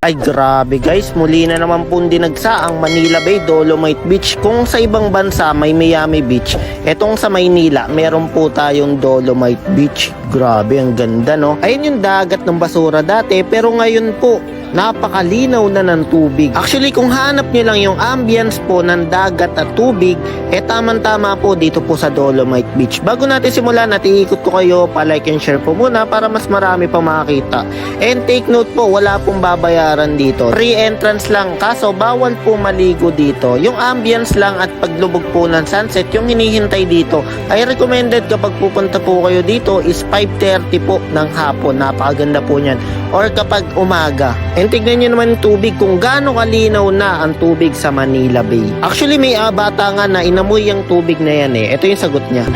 Ay grabe guys, muli na naman po dinagsa ang Manila Bay Dolomite Beach. Kung sa ibang bansa may Miami Beach, etong sa Maynila meron po tayong Dolomite Beach. Grabe, ang ganda no. Ayun yung dagat ng basura dati, pero ngayon po napakalinaw na ng tubig. Actually, kung hanap nyo lang yung ambience po ng dagat at tubig, tamang-tama po dito po sa Dolomite Beach. Bago natin simulan, iikot ko kayo, pa-like and share po muna para mas marami pa makakita. And take note po, wala pong babayaran dito. Free entrance lang, kaso bawal po maligo dito. Yung ambience lang at paglubog po ng sunset, yung hinihintay dito, ay recommended kapag pupunta po kayo dito is 5:30 po ng hapon. Napakaganda po niyan. Or kapag umaga. And tignan nyo naman yung tubig kung gaano kalinaw na ang tubig sa Manila Bay. Actually, may bata nga na inamoy yung tubig na yan eh. Ito yung sagot niya.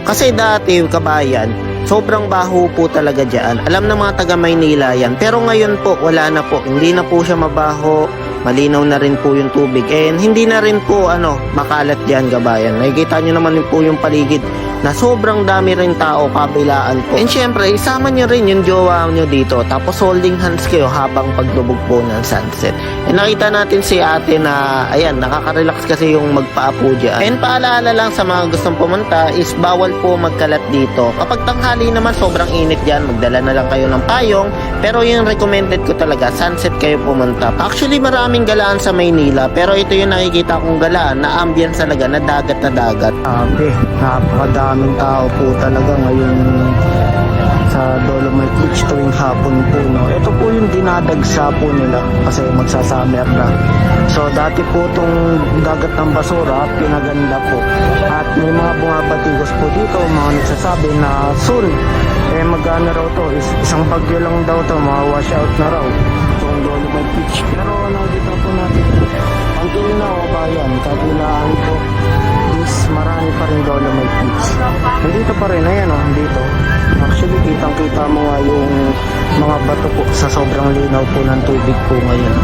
Kasi dati, kabayan, sobrang baho po talaga dyan. Alam ng mga taga Maynila yan. Pero ngayon po, wala na po. Hindi na po siya mabaho. Malinaw na rin po yung tubig. And hindi na rin po makalat dyan, kabayan. Nakikita nyo naman po yung paligid na sobrang dami rin tao kabilaan po. And syempre, isama nyo rin yung jowa nyo dito. Tapos holding hands kayo habang paglubog po ng sunset. And nakita natin si ate na, ayan, nakaka-relax kasi yung magpaapo dyan. And paalala lang sa mga gustong pumunta is bawal po magkalat dito. Kapag tanghali naman, sobrang init dyan. Magdala na lang kayo ng payong. Pero yung recommended ko talaga, sunset kayo pumunta. Actually, maraming galaan sa Maynila. Pero ito yung nakikita kong galaan na ambience talaga, na dagat na dagat. Napakadaming tao po talaga ngayon sa Dolomite Beach tuwing hapon po, no? Ito po yung dinadagsa po nila kasi magsasummer na. So dati po itong dagat ng basura pinaganda po, at may mga bumabatikos po dito, mga nagsasabi na soon magana raw to, isang bagyo lang daw to, wash out na raw itong Dolomite Beach. Pero nakikita po natin until now, bayan, kabilaan po is marami pa rin Dolomite Beach. Nandito pa rin, ayan dito. Actually, kitang-kita mo nga yung mga bato po sa sobrang linaw po ng tubig po ngayon.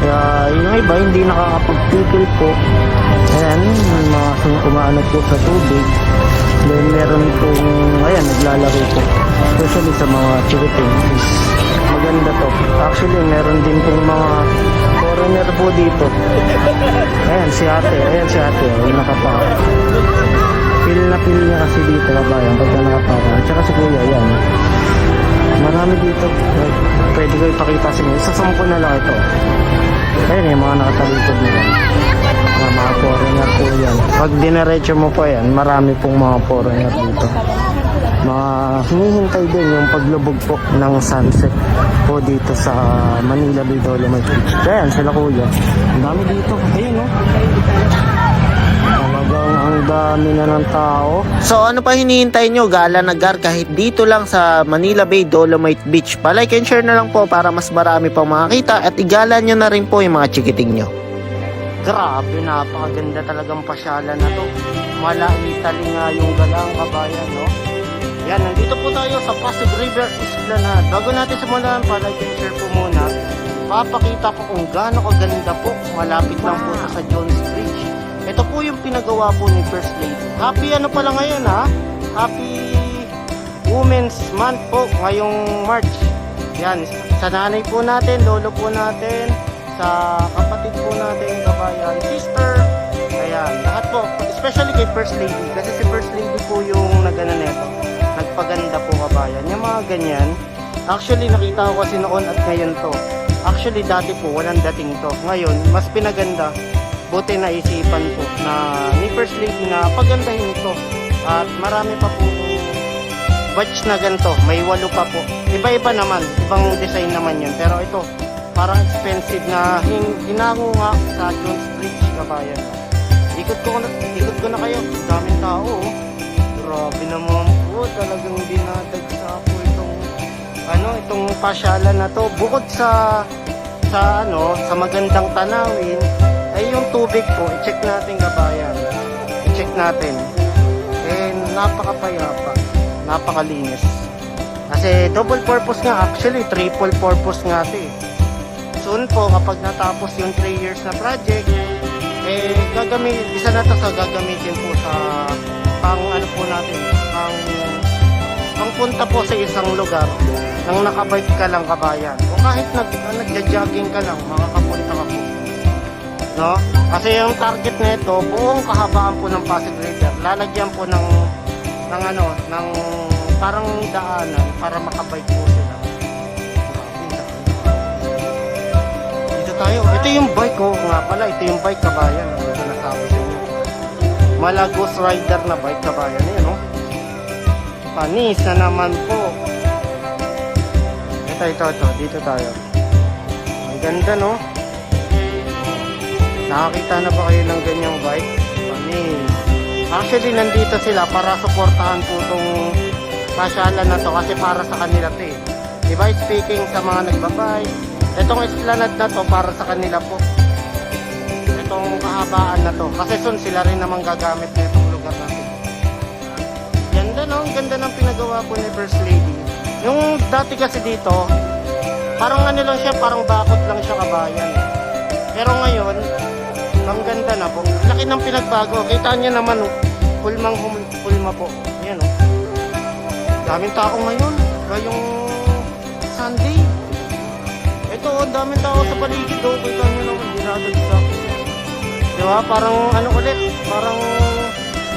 Kaya yung iba hindi nakakapagpipil po. Ayan, mga umaanod po sa tubig. Then meron pong, ayan, naglalaro po. Especially sa mga chikiting is maganda to. Actually, meron din pong mga foreigner po dito. Ayan si ate, yung nakapaka. Feel na feel niya kasi dito, kabayan, pagka nakapaka. At saka si kuya, yan. Marami dito. Pwede ko ipakita sa inyo. Isasampo na lang ito. Ayan yung mga nakatalikod nila. Mga foreigner po yan. Pag dinaretso mo pa yan, marami pong mga foreigner dito. Mga hinihintay din yung paglubog po ng sunset po dito sa Manila Bay Dolomite Beach. Ayan sila kuya. Ang dami dito. Ayun talagang ang dami na ng tao. So ano pa hinihintay nyo? Gala na gar kahit dito lang sa Manila Bay Dolomite Beach. Pa-like and share na lang po para mas marami pang makakita, at igala nyo na rin po yung mga chikiting nyo. Grabe, napakaganda talagang pasyalan na to. Mala-Italy nga yung galang, kabayan, no? Yan, nandito po tayo sa Pasig River Esplanade. Bago natin simulan, pa-like and share po muna. Papakita ko kung gaano kaganda po. Malapit lang po sa Jones Bridge. Ito po yung pinagawa po ni First Lady. Happy pala ngayon, ha? Happy Women's Month po ngayong March. Yan, sa nanay po natin, lolo po natin, sa kapatid po natin, kabayan, sister. Ayan, lahat po. Especially kay First Lady. Kasi si First Lady po yung nagpaganda po, kabayan. Yung mga ganyan. Actually, nakita ko kasi noon at ngayon to. Actually, dati po, walang dating to. Ngayon, mas pinaganda. Buti na isipan po na ni First Lady na pagandahin to. At marami pa po batch na ganito. May 8 pa po. Iba-iba naman. Ibang design naman yun. Pero ito, parang expensive na hinango nga sa Jones Bridge, kabayan. Ikot ko na kayo. Daming tao, oh. Grabe naman po. Talagang dinadagsa po itong pasyalan na to. Bukod sa magandang tanawin, ay yung tubig po, i-check natin, kabayan. I-check natin. And napakapayapa. Napakalinis. Kasi double purpose nga, actually triple purpose nga ito eh. Soon po, kapag natapos yung 3 years na project, isa na ito sa gagamitin po sa pang punta po sa isang lugar nang nakabike ka lang kabayan. O kahit nagja-jogging ka lang, makakapunta ka po. No? Kasi yung target nito, buong kahabaan po ng Pasig River, lalagyan po ng parang daanan para makabike po sila. Dito tayo. Ito yung bike ko. Nga pala, ito yung bike kabayan. Ito nasabi sa inyo. Malagos Rider na bike kabayan. Yan, no? Panis na naman po. Ito. Dito tayo. Ang ganda, no? Nakakita na ba kayo ng ganyang bike? Panis. Actually, nandito sila para suportahan po itong pasyalan na to kasi para sa kanila to eh. Diba, speaking sa mga nagbabike, itong esplanade na to para sa kanila po. Itong kahabaan na to. Kasi soon sila rin namang gagamit na itong lugar natin. Ganda, no? Ang ganda ng pinagawa po ni First Lady. Yung dati kasi dito, parang ano lang siya, parang bakod lang siya kabayan. Pero ngayon, ang ganda na po. Laki ng pinagbago. Kita nyo naman, pulma po. Yan, oh. Daming tao ngayon. Ngayong Sunday. Ito, oh, daming tao sa paligid. Oh. Kita nyo naman, dinadagsak. Diba? Parang ano ulit. Parang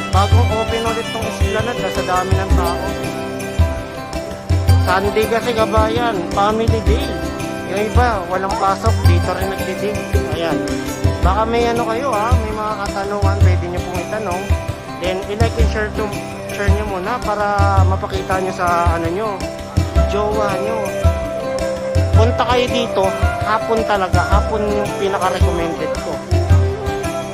bagong open ulit tong esplanade. Nasa dami ng tao. Sunday kasi kabayan. Family day. Yung iba, walang pasok. Dito rin nagdidig. Ayan. Baka may ano kayo ha, may mga katanungan, pwede nyo pong itanong. Then, i-like and share nyo muna para mapakita nyo sa ano nyo, jowa nyo. Punta kayo dito, hapon talaga, hapon yung pinaka-recommended ko.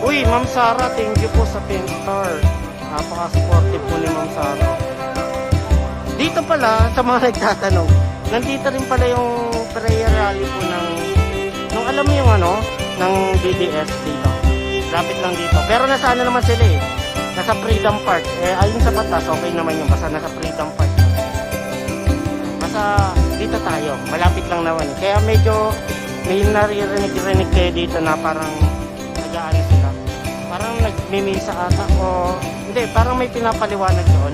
Uy, Ma'am Sara, thank you po sa 10 star. Napaka-supportive po ni Ma'am Sara. Dito pala, sa mga nagtatanong, nandito rin pala yung prayer rally po nung alam mo yung ano, ng BDS dito. Lapit lang dito. Pero nasa ano naman sila eh. Nasa Freedom Park. Eh, ayun sa batas, okay naman yung basta nasa Freedom Park. Basta dito tayo. Malapit lang naman. Kaya medyo may naririnig-rinig kayo dito na parang nag-aano sila. Parang nagmimisa ata o hindi, parang may pinapaliwanag doon.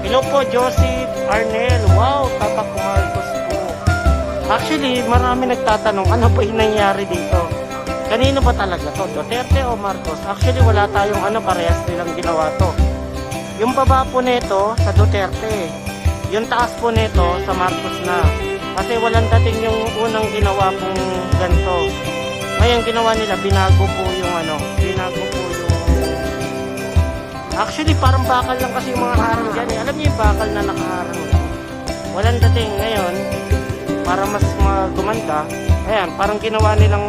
Hello po, Josie Arnel. Wow, Tatak Marcos po. Actually, marami nagtatanong, ano ba yung nangyari dito? Kanino ba talaga to? Duterte o Marcos? Actually, wala tayong parehas nilang ginawa to. Yung baba po nito sa Duterte. Yung taas po nito sa Marcos na. Kasi walang dating yung unang ginawa pong ganito. Ngayon, ginawa nila, binago po yung actually, parang bakal lang kasi yung mga harang dyan. Alam niyo yung bakal na nakaharang. Walang dating ngayon. Para mas gumanda, ayan, parang ginawa nilang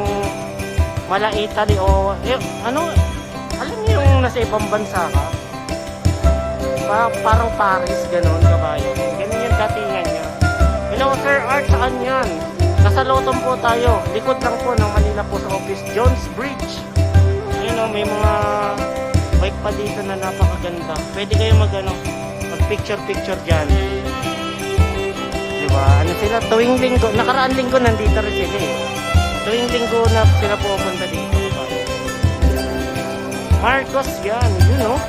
mala Italy o alam niyo yung nasa ibang bansa ka, parang Paris, gano'n kabayo, ganun yung datingan niya. Hello Sir Art, saan yan? Nasa Loton po tayo, likod lang po ng Manila po sa office, Jones Bridge. Ayun o, may mga bike pa dito na napakaganda, pwede kayo mag picture dyan. Ano sila, tuwing linggo, nakaraan linggo nandito rin sila eh. Tuwing linggo na sila pupunta dito. Marcos yan, you know.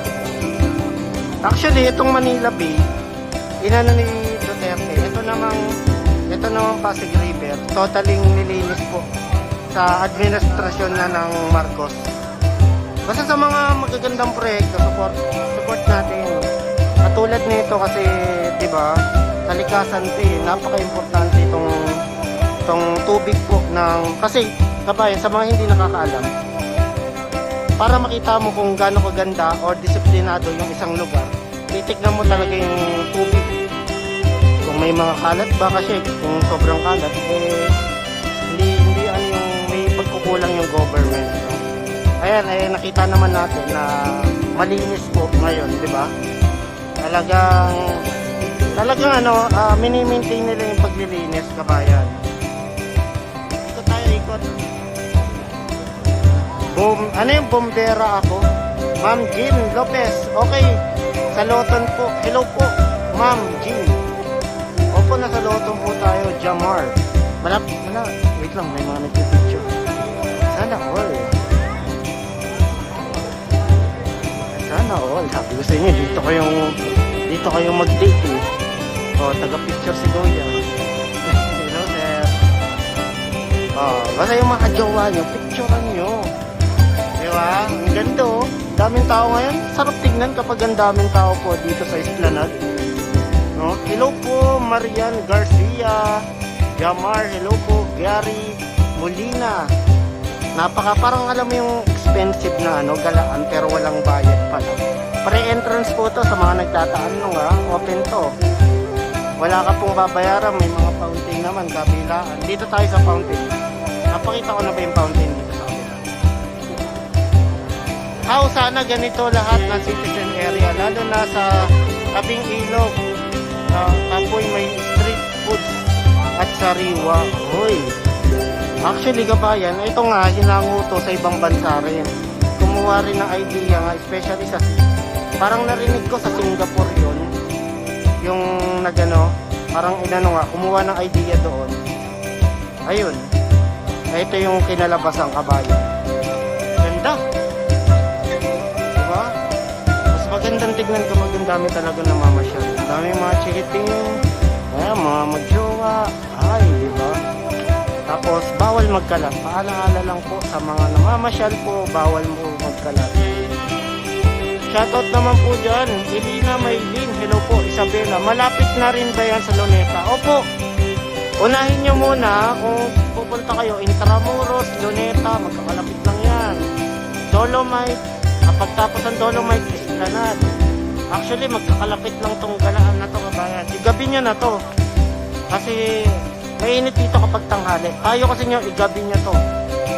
Actually, itong Manila Bay, inano ni Duterte, ito namang Pasig River, totaling nilinis po sa administrasyon na ng Marcos. Basta sa mga magagandang proyekto, support natin. Katulad nito kasi, di ba, kalikasan napaka-importante itong tubig po kasi kabayan sa mga hindi nakakaalam, para makita mo kung gaano kaganda or disiplinado yung isang lugar, titignan mo talaga yung tubig. Kung may mga kalat ba, kasi kung sobrang kalat hindi yung may pagkukulang yung government. Ayan, nakita naman natin na malinis po ngayon, di ba? Talagang mini-maintain nila yung paglilinis kabayan. Ikot. Yung bombera ako? Ma'am Jean Lopez. Okay. Sa Loton po. Hello po, Ma'am Jean. Opo, nasa Loton po tayo, Jamar. Wait lang, may mga nagpipicture. Sana all. Sana all. Sabi ko sa inyo, dito kayong mag-date eh. Oh, taga-picture si Kuya. Hello, sir. Oh, basta yung mga kajowa nyo, picturean nyo. Di ba? Ang ganda oh. Daming tao ngayon. Sarap tignan kapag ang daming tao po dito sa Esplanade. No? Hello po, Marian Garcia. Jamar, hello po. Gary Molina. Parang alam mo yung expensive na galaan pero walang bayad pala. Pre-entrance po to sa mga nagtatanong open to. Wala ka pong babayaran, may mga fountain naman, kabilaan. Dito tayo sa fountain. Napakita ko na ba yung fountain dito sa kabila? How sana ganito lahat ng citizen area, lalo na sa tabing ilog. Tapoy may street foods at sariwa. Hoy! Actually kabayan, ito nga, hinango to sa ibang bansa rin. Kumuha rin ng idea nga, especially sa, parang narinig ko sa Singapore yun, yung parang kumuha ng idea doon. Ayun, ito yung kinalabasang kabayan. Ganda! Diba? Mas magandang tignan kapag ang dami talaga namamasyal. Ang dami mga chikiting, mga magjowa, diba? Tapos, bawal magkalat. Paalaala lang po sa mga namamasyal po, bawal mo magkalat. Shoutout naman po dyan. Elina Maylin, hello po. Isabela, malapit na rin ba yan sa Luneta? Opo. Unahin nyo muna kung pupunta kayo. Intramuros, Luneta, magkakalapit lang yan. Dolomite, kapag tapos ang Dolomite, Esplanade. Actually, magkakalapit lang tong galaan na to, kabayan. Igabi nyo na to. Kasi, mainit dito kapag tanghali. Tayo kasi nyo, igabi nyo to.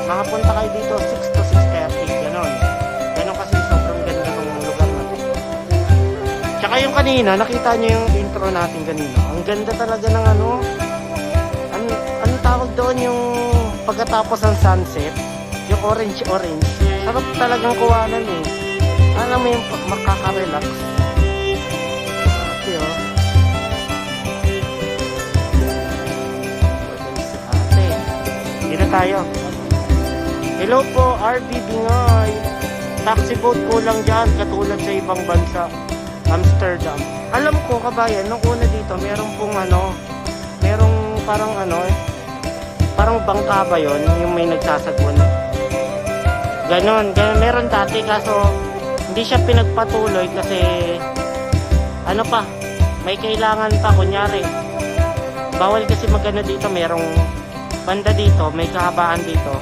Makapunta kayo dito 6 to 6:30. Ganon. Ganon kasi sobrang ganda ng lugar na to. Tsaka yung kanina, nakita nyo yung intro natin kanina. Ang ganda talaga ng anong tawag doon yung pagkatapos ng sunset. Yung orange-orange. Sarap talagang kuwanan eh. Alam mo yung makaka-relax. Okay, oh. Dito tayo. Hello po, RB Bingoy. Taxi boat kulang dyan, katulad sa ibang bansa. Amsterdam. Alam ko, kabayan, nung una dito, merong parang bangka ba yun, yung may nagsasagwan. Ganon, meron dati, kaso hindi siya pinagpatuloy kasi may kailangan pa, kunyari. Bawal kasi magano dito, merong banda dito, may kahabaan dito.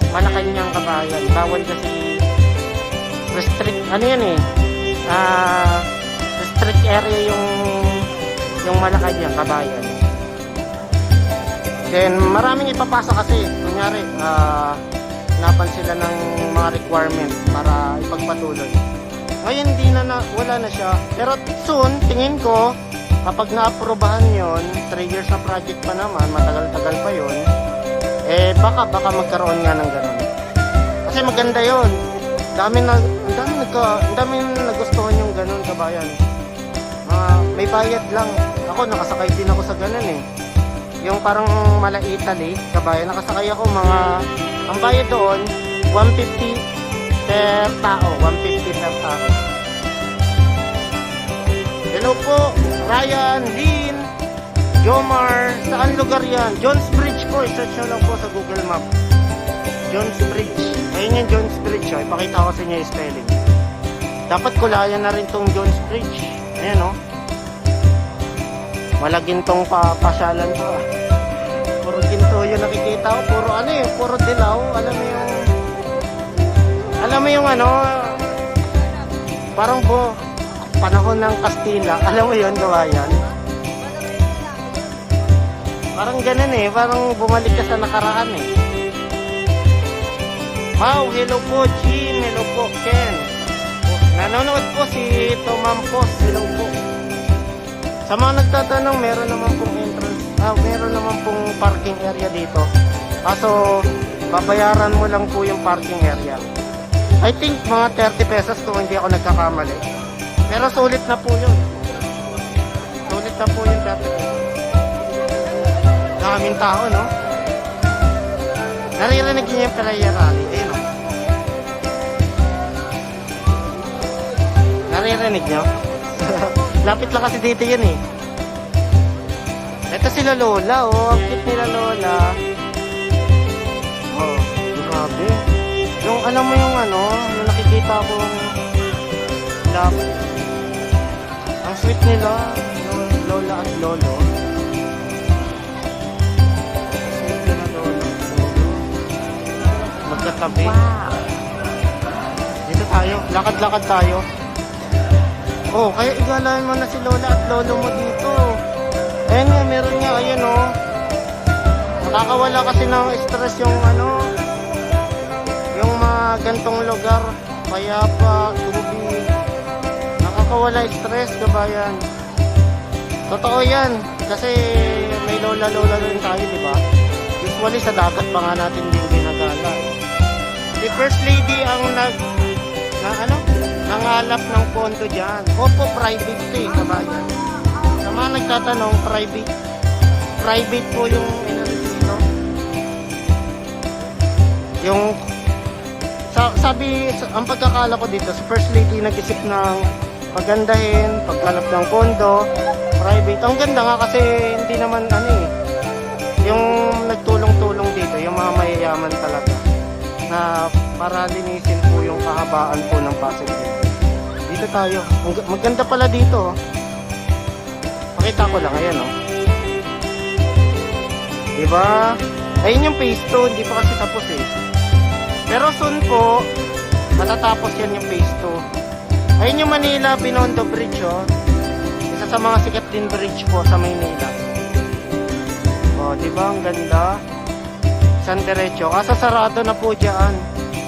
Malacanang kabayan. Bawal kasi restrict, restrict area yung Malacanang kabayan. Then, maraming ipapasa kasi. Kunyari, napan sila ng mga requirement para ipagpatuloy. Ngayon, wala na siya. Pero soon, tingin ko, kapag na-aprobahan yun, 3 years na project pa naman, matagal-tagal pa yun, baka magkaroon nga ng ganun. Kasi maganda yun. Ang dami nagustuhan yung ganun, kabayan. May bayad lang. Ako, nakasakay din ako sa ganun eh. Yung parang Mala Italy, kabayan, nakasakay ako ang bayad doon, 150 per tao. 150 per tao. Hello po, Ryan, Lynn, Jomar, saan lugar yan? Jones Bridge po, i-search nyo lang po sa Google Map. Jones Bridge. Ayun yung Jones Bridge, ipakita ko sa inyo yung spelling. Dapat kulayan na rin tong Jones Bridge. Ayan o. Malagintong pasyalan to. Puro ginto yung nakikita ko, puro dilaw. Alam mo yung parang panahon ng Kastila. Alam mo yun, kabayan? Parang ganun eh. Parang bumalik ka sa nakaraan eh. Wow, hello po, Jim. Hello po, Ken. Nanonood po si Tomampos. Hello po. Sa mga nagtatanong, meron naman pong entrance. Meron naman pong parking area dito. Kaso, babayaran mo lang po yung parking area. I think mga 30 pesos kung hindi ako nagkakamali. Pero sulit na po yun. Sulit na po yung 30 pesos. Daming tao, no? Naririnig niyo yung Playa Rally. Ayun, no? Naririnig niyo? Lapit lang kasi dito yun, eh. Ito sila Lola, oh. Ang cute nila Lola. Oh, grabe. Yung alam mo yung ano, yung nakikita kong love. Ang sweet nila, yung Lola at Lolo. Sweet nila Lola at Lolo. Magkatabi. Wow. Dito tayo, lakad-lakad tayo. Oh, kaya igalain mo na si Lola at Lolo mo dito. Ayan nga, meron nga, ayan oh. Nakakawala kasi ng stress yung ano, yung mga gantong lugar. Payapa, tubig. Nakakawala stress, kabayan. Totoo yan, kasi may lola-lola rin tayo, di ba? Usually sa dagat pa nga natin din ginagala. Si First Lady ang nangalap ng pondo dyan. Opo, private to eh, kabayan. Sa mga nagtatanong, private po yung dito. Yung sabi, ang pagkakala ko dito, sa First Lady nag-isip ng pagandahin, pagkalap ng pondo, private. Ang ganda nga kasi hindi naman ano eh, yung nagtulong-tulong dito, yung mga mayayaman talaga, na para linisin po yung kahabaan po ng Pasig River. Dito tayo. Maganda pala dito. Pakita ko lang, ayan oh. Diba? Ayun yung phase 2, hindi pa kasi tapos eh. Pero soon po, matatapos yan yung phase 2. Ayun yung Manila Binondo Bridge oh. Isa sa mga sikat din bridge po sa Maynila. Oh, diba? Ang ganda. Isang diretso. Kaso sarado na po dyan.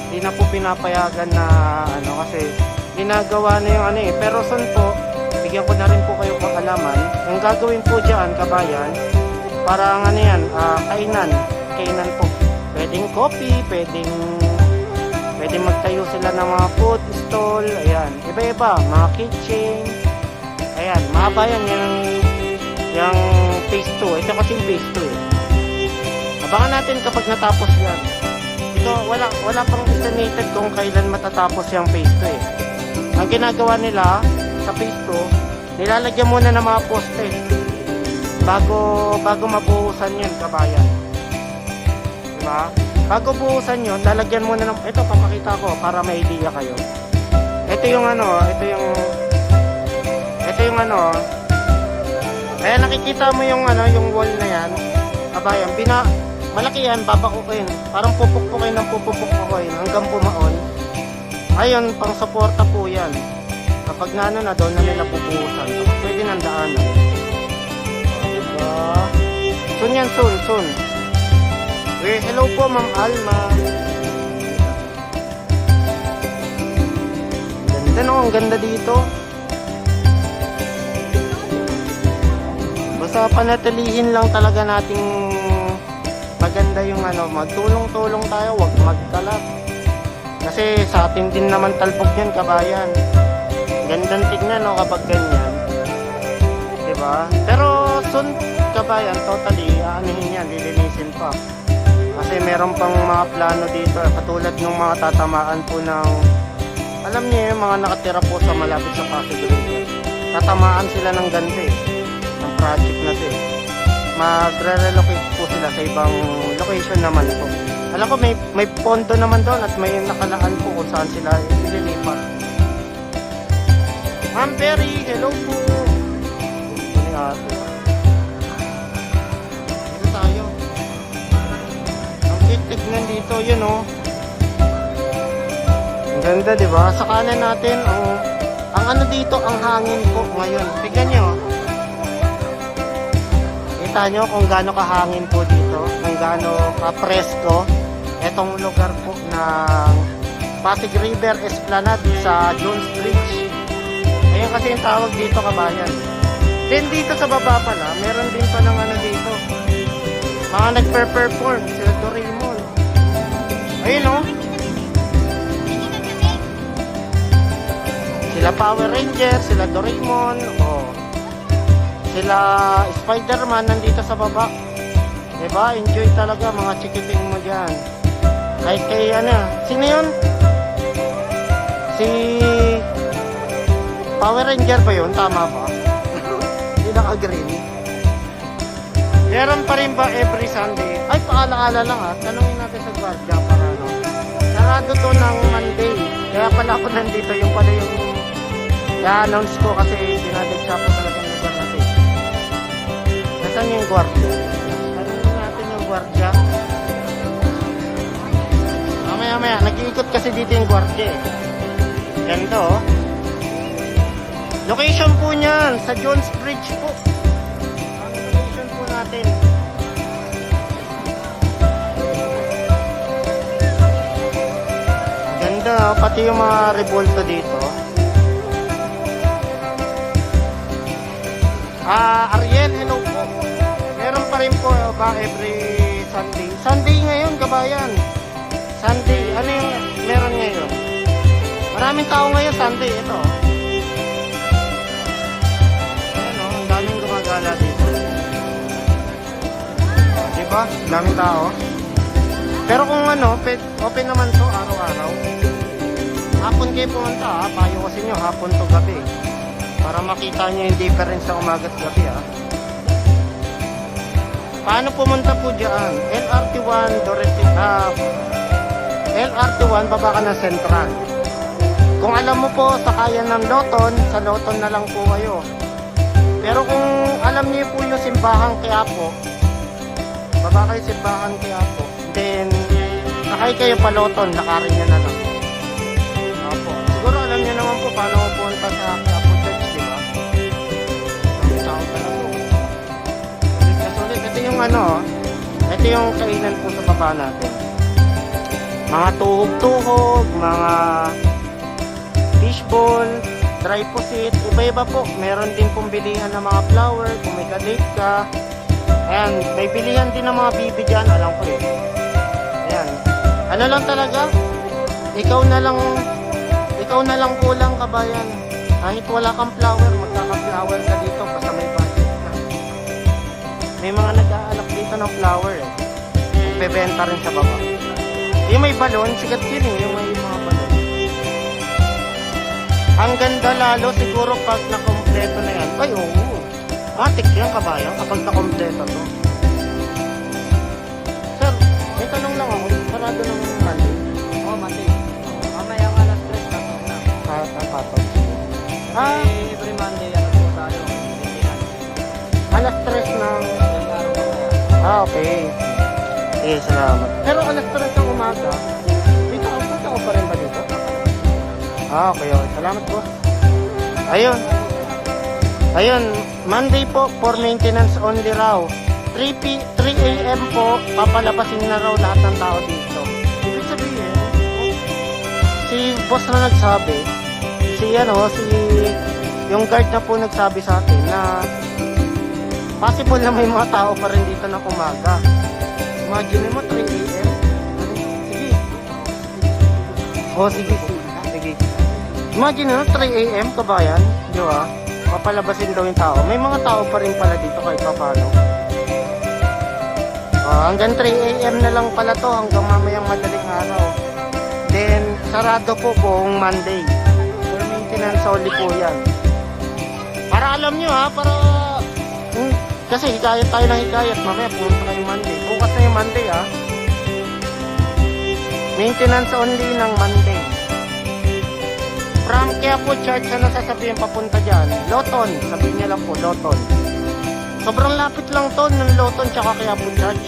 Hindi na po pinapayagan na ano kasi ginagawa na yung ano eh. Pero soon po, bigyan ko na rin po kayo pang alaman. Yung gagawin po dyan, kabayan, parang ano yan, kainan po. Pwedeng coffee, pwedeng magtayo sila ng mga food stall, ayan. Iba-iba, mga kitchen. Ayan, mahaba yan yung phase 2. Ito kasi yung phase 2 eh. Abangan natin kapag natapos yan. Ito, wala pang estimated kung kailan matatapos yung phase 2 eh. Ang ginagawa nila sa phase 2, nilalagyan muna ng mga poste bago mabuhusan yun, kabayan. Diba? Bago buhusan yun, lalagyan muna ng, ito papakita ko para may idea kayo. Ito yung kaya nakikita mo yung yung wall na yan, kabayan, malaki yan, babakukin, parang pupukpukin ng pupukpukin hanggang bumaon. Ayun, pang suporta po yan. Kapag na doon na nila pupuhusan, pwede nang daanan. Diba? Soon yan, soon. Hello po, Ma'am Alma. Ganda no, ang ganda dito. Basta panatilihin lang talaga nating maganda yung magtulong-tulong tayo, wag magkalat. Kasi sa atin din naman talbog yan, kabayan. Gandang tignan no kapag ganyan. Diba? Pero soon, kabayan, totally, aanihin yan, lilinisin pa. Kasi meron pang mga plano dito, katulad ng mga tatamaan po ng, alam niyo yung mga nakatira po sa malapit sa Pasig River. Tatamaan sila ng ganti, ng project na to. Magre-relocate po sila sa ibang location naman po. Alam ko may pondo naman doon at may nakalaan po kung saan sila ililipat. Ma'am Perry, hello po. Dito tayo. Ang tignan dito, yun oh. Ang ganda, diba? Sa kanan natin, ang ano dito, ang hangin po ngayon. Tignan nyo. Kita nyo kung gaano kahangin po dito, kung gaano ka-presko etong lugar po ng Pasig River Esplanade sa Jones Bridge. Ayun kasi yung tawag dito, kabayan. Then dito sa baba pala, meron din pa ng dito, mga nagper-perform sila Doraemon. Ayun oh. Sila Power Ranger, sila Doraemon, sila Spider-Man nandito sa baba. Diba? Enjoy talaga mga chikiting mo dyan. Kahit kay sino yun? Si Power Ranger ba yun? Tama ba? Hindi naka-green. Meron pa rin ba every Sunday? Ay, paala-ala lang ha. Tanungin natin sa guardia para ano. Sarado to ng Monday. Kaya pala ako nandito. Yung pala yung i-announce ko kasi dinadagsa ko talaga ng lugar natin. Nasaan yung guardia? Tanungin natin yung guardia. Mamaya. Nag-iikot kasi dito yung guardia eh. Ganito oh. Location po niyan sa Jones Bridge po. Ang location po natin. Ganda, pati yung mga revolto dito. Ariel, hello po. Meron pa rin po ba every Sunday? Sunday ngayon, kabayan. Sunday, ano yung meron ngayon? Maraming tao ngayon, Sunday. Ito. Ang daming gumagala dito. Diba? Daming tao. Pero kung ano, open naman to araw-araw. Hapon kayo pumunta ha. Payo kasi nyo, hapon to gabi. Para makita nyo yung difference sa umaga at gabi ha. Paano pumunta po dyan? LRT1, LRT1, baba ka ng Central. Kung alam mo po, sakayan ng Loton, sa Loton na lang po kayo. Pero kung alam niyo po yung Simbahang Quiapo, baba kayo Simbahang Quiapo, then sakay kayo pa Loton, lakarin nyo na lang. Opo. Siguro alam niyo naman po paano pupunta sa Quiapo Church, di ba? Ang tao talaga. Sulit na sulit. Ito yung ano, ito yung kainan po sa baba natin. Mga tuhog-tuhog, mga fishball, dry pusit, iba-iba po. Meron din pong bilihan ng mga flower, kung may kadate ka. Ayan, may bilihan din ng mga bibi dyan, alam ko eh. Ayan. Ano lang talaga? Ikaw na lang kulang, kabayan. Kahit wala kang flower, magkaka-flower ka dito basta may budget na. May mga nag-aalak dito ng flower eh. Bebenta rin sa baba. Yung may balon, sikat yun eh, yung may mga balon. Ang ganda lalo siguro pag nakompleto na yan. Ay, oo. Matik yan, kabayan, kapag nakompleto to. Sir, may tanong lang ako. Sarado ng Monday. Oo, Monday. Mamaya ang alas 3 na to na. Patog. Every Monday, ano po tayo? Alas 3 ng... okay. Sige, salamat. Pero alas 3 ng umaga, dito ako pa rin ba dito? Okay. Salamat po. Ayun, Monday po for maintenance only raw. 3 a.m. po, papalabasin na raw lahat ng tao dito. Ibig sabihin, si boss na nagsabi, yung guard na po nagsabi sa atin na possible na may mga tao pa rin dito ng umaga. Imagine mo, 3 a.m. Sige. Sige. Imagine mo, 3 a.m. kabayan, di ba? Papalabasin daw yung tao. May mga tao pa rin pala dito kahit paano. Hanggang 3 a.m. na lang pala to, hanggang mamayang madaling araw. Then, sarado po buong Monday. For maintenance only po yan. Para alam nyo ha, kasi hikayat tayo ng hikayat, mamaya pumunta kayo Monday. Bukas na yung Monday ha. Maintenance only ng Monday. From Quiapo Church, ano sasabihin papunta dyan? Loton, sabihin niya lang po, Loton. Sobrang lapit lang to ng Loton tsaka Quiapo Church.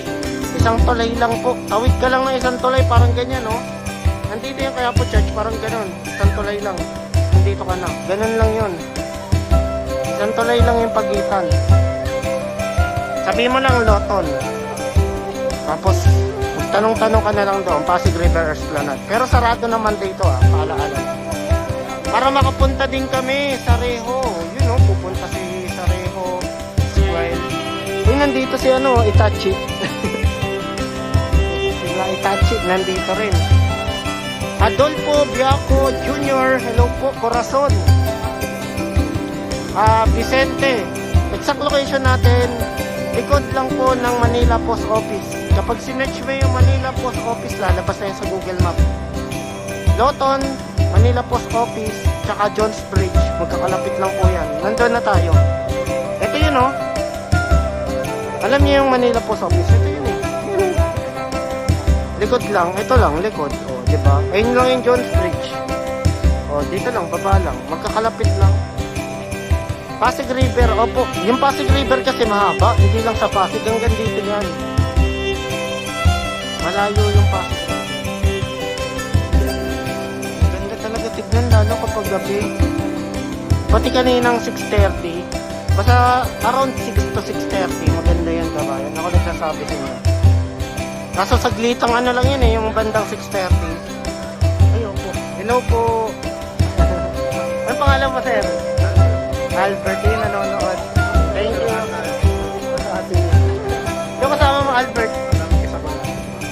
Isang tulay lang po. Tawid ka lang ng isang tulay, parang ganyan no? Nandito yung Quiapo Church, parang ganon. Isang tulay lang. Nandito ka na. Ganon lang yun. Isang tulay lang yung pagitan. Sabihin mo lang Loton. Tapos, tanong-tanong ka na lang doon, Pasig River Esplanade. Pero sarado naman dito paalaala. Para makapunta din kami sa Reho. Yun o, pupunta si sa Reho Square. Yung nandito si Itachi. Sila Itachi, nandito rin. Adolfo Biaco Jr. Hello po, Corazon. Vicente. Exact location natin, likod lang po ng Manila Post Office. Kapag sinearch mo yung Manila Post Office, lalabas na yun sa Google Map. Loton, Manila Post Office, tsaka Jones Bridge. Magkakalapit lang po yan. Nandun na tayo. Ito yun Alam niyo yung Manila Post Office? Ito yun eh. Likod lang. Ito lang, likod. O, di ba? Ayun lang yung Jones Bridge. O, dito lang, baba lang. Magkakalapit lang. Pasig River, opo. Yung Pasig River kasi mahaba. Hindi lang sa Pasig. Hanggang dito yan. Malayo yung Pasig River. Ganda talaga tignan lalo kapag gabi. Pati kaninang 6:30. Basta around 6 to 6:30. Maganda yan kabayan. Ako nagsasabi sa inyo. Kaso saglitang ano lang yun eh. Yung bandang 6:30. Ay, opo. Hello po. Ano pangalan mo, sir? Albert, yun nanonood. Thank you. Yung kasama mo, Albert.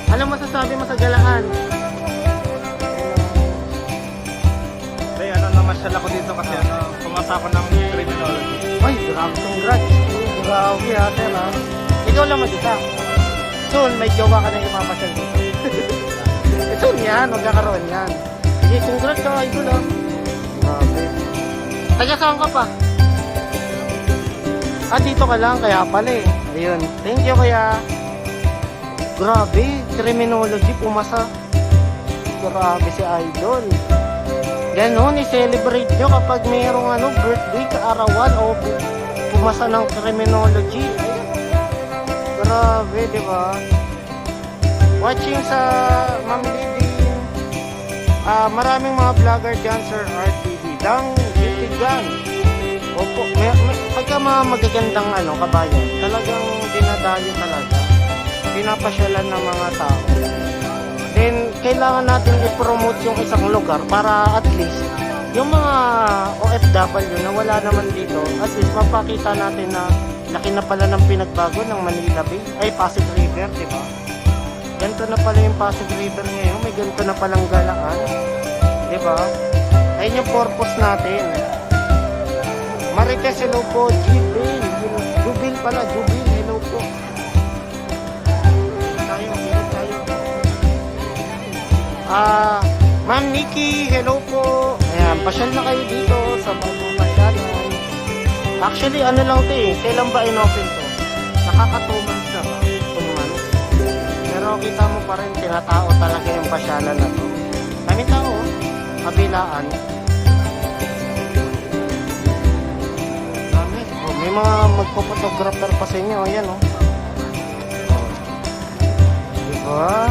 Ano masasabi mo sa galaan? Hey, namasyal ako dito kasi pumasa ako ng criminology. Ay, grabe, congrats. Grabe ha, sir ha. Ikaw lang mag-isa. Soon, may jowa ka na ipapasyal dito. Soon yan, magkakaroon yan. Sige, congrats ka, idol ha. Grabe. Taga saan ka pa? Dito ka lang, kaya pala eh. Ayun. Thank you, kuya. Grabe, criminology, pumasa. Grabe si Idol. Ganon, i-celebrate nyo kapag mayroong birthday, kaarawan, o pumasa ng criminology. Grabe, di ba? Watching sa Ma'am Lidin. Maraming mga vlogger dyan, Sir RTV. Dang, titigan. Opo, pagka mga magagandang kabayan, talagang dinadayo talaga. Pinapasyalan ng mga tao. Then, kailangan natin i-promote yung isang lugar para at least yung mga OFW na wala naman dito, at least mapakita natin na laki na pala ng pinagbago ng Manila Bay, ay Pasig River, di ba? Ganito na pala yung Pasig River ngayon, may ganito na palang galaan, di ba? Ayun yung purpose natin. Marites, hello po. Jubil. Jubil pala. Jubil, hello po. Tayo. Ma'am Nikki, hello po. Ayan, pasyal na kayo dito sa bagong pasyalan. Actually, ano lang ito eh. Kailan ba in-open to? Nakaka 2 months na ba? 2 months. Pero kita mo pa rin, tinatao talaga yung pasyalan na to. Kami tao, kabilaan. May mga magpo-photographer pa sa inyo, ayan oh. Diba?